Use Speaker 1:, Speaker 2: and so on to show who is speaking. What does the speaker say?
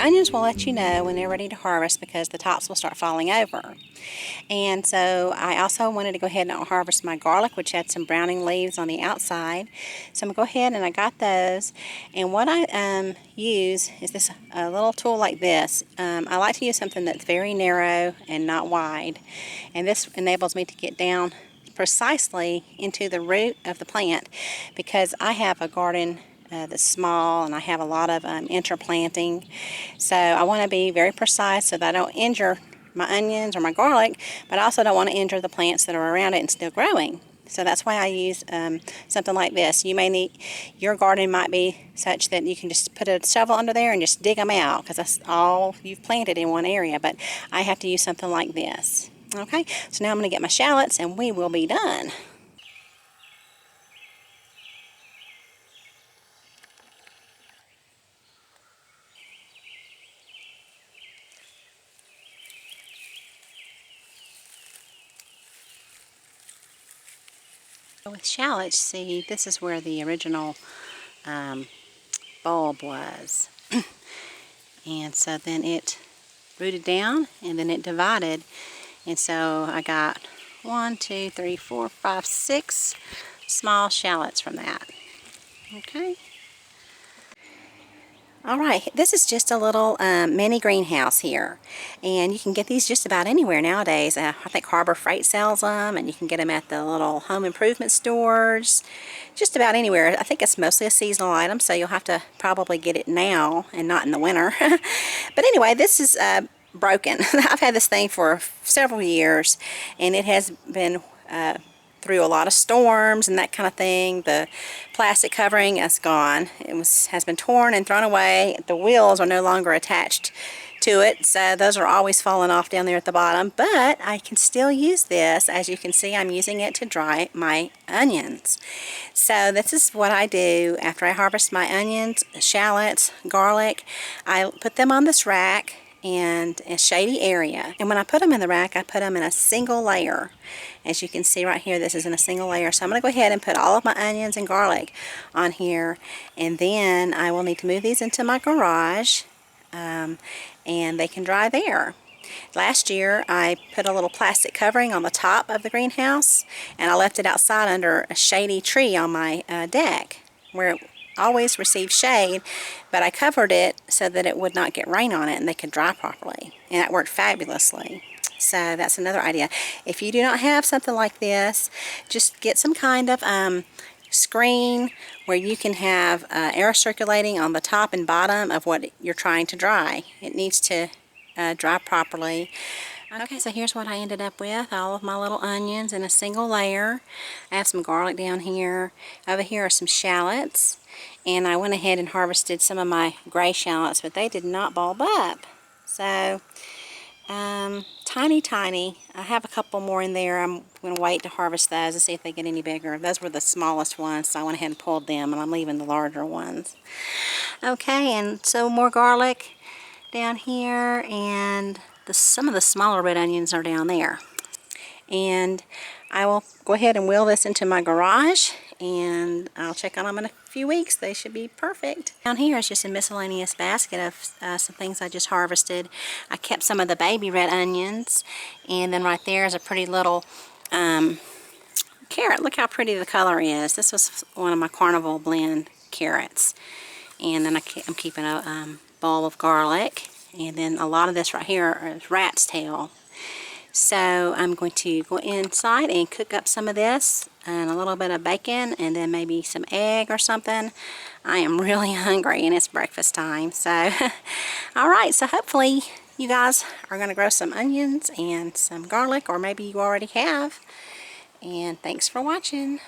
Speaker 1: onions will let you know when they're ready to harvest because the tops will start falling over. And so I also wanted to go ahead and harvest my garlic, which had some browning leaves on the outside. So I'm going to go ahead and I got those. And what I use is this a little tool like this. I like to use something that's very narrow and not wide. And this enables me to get down precisely into the root of the plant because I have a garden that's small and I have a lot of interplanting. So I want to be very precise so that I don't injure my onions or my garlic, but I also don't want to injure the plants that are around it and still growing. So that's why I use something like this. You may need, your garden might be such that you can just put a shovel under there and just dig them out because that's all you've planted in one area, but I have to use something like this. Okay, so now I'm going to get my shallots and we will be done. With shallots, see, this is where the original bulb was. And so then it rooted down and then it divided. And so I got 1, 2, 3, 4, 5, 6 small shallots from that. Okay. Alright, this is just a little mini greenhouse here, and you can get these just about anywhere nowadays. I think Harbor Freight sells them, and you can get them at the little home improvement stores, just about anywhere. I think it's mostly a seasonal item, so you'll have to probably get it now and not in the winter. But anyway, this is broken. I've had this thing for several years, and it has been through a lot of storms and that kind of thing. The plastic covering is gone. It has been torn and thrown away. The wheels are no longer attached to it, so those are always falling off down there at the bottom, but I can still use this. As you can see, I'm using it to dry my onions. So this is what I do after I harvest my onions, shallots, garlic. I put them on this rack and a shady area, and when I put them in the rack, I put them in a single layer. As you can see right here, this is in a single layer. So I'm going to go ahead and put all of my onions and garlic on here, and then I will need to move these into my garage, and they can dry there. Last year I put a little plastic covering on the top of the greenhouse, and I left it outside under a shady tree on my deck where it always received shade, but I covered it so that it would not get rain on it and they could dry properly, and that worked fabulously. So that's another idea. If you do not have something like this, just get some kind of screen where you can have air circulating on the top and bottom of what you're trying to dry. It needs to dry properly. Okay, so here's what I ended up with. All of my little onions in a single layer. I have some garlic down here. Over here are some shallots. And I went ahead and harvested some of my gray shallots, but they did not bulb up. So, tiny. I have a couple more in there. I'm going to wait to harvest those and see if they get any bigger. Those were the smallest ones, so I went ahead and pulled them, and I'm leaving the larger ones. Okay, and so more garlic down here, and some of the smaller red onions are down there. And I will go ahead and wheel this into my garage, and I'll check on them in a few weeks. They should be perfect. Down here is just a miscellaneous basket of some things I just harvested. I kept some of the baby red onions, and then right there is a pretty little carrot. Look how pretty the color is. This was one of my Carnival blend carrots. And then I'm keeping a bowl of garlic, and then a lot of this right here is rat's tail. So I'm going to go inside and cook up some of this and a little bit of bacon and then maybe some egg or something. I am really hungry and it's breakfast time. So, alright, so hopefully you guys are going to grow some onions and some garlic, or maybe you already have. And thanks for watching.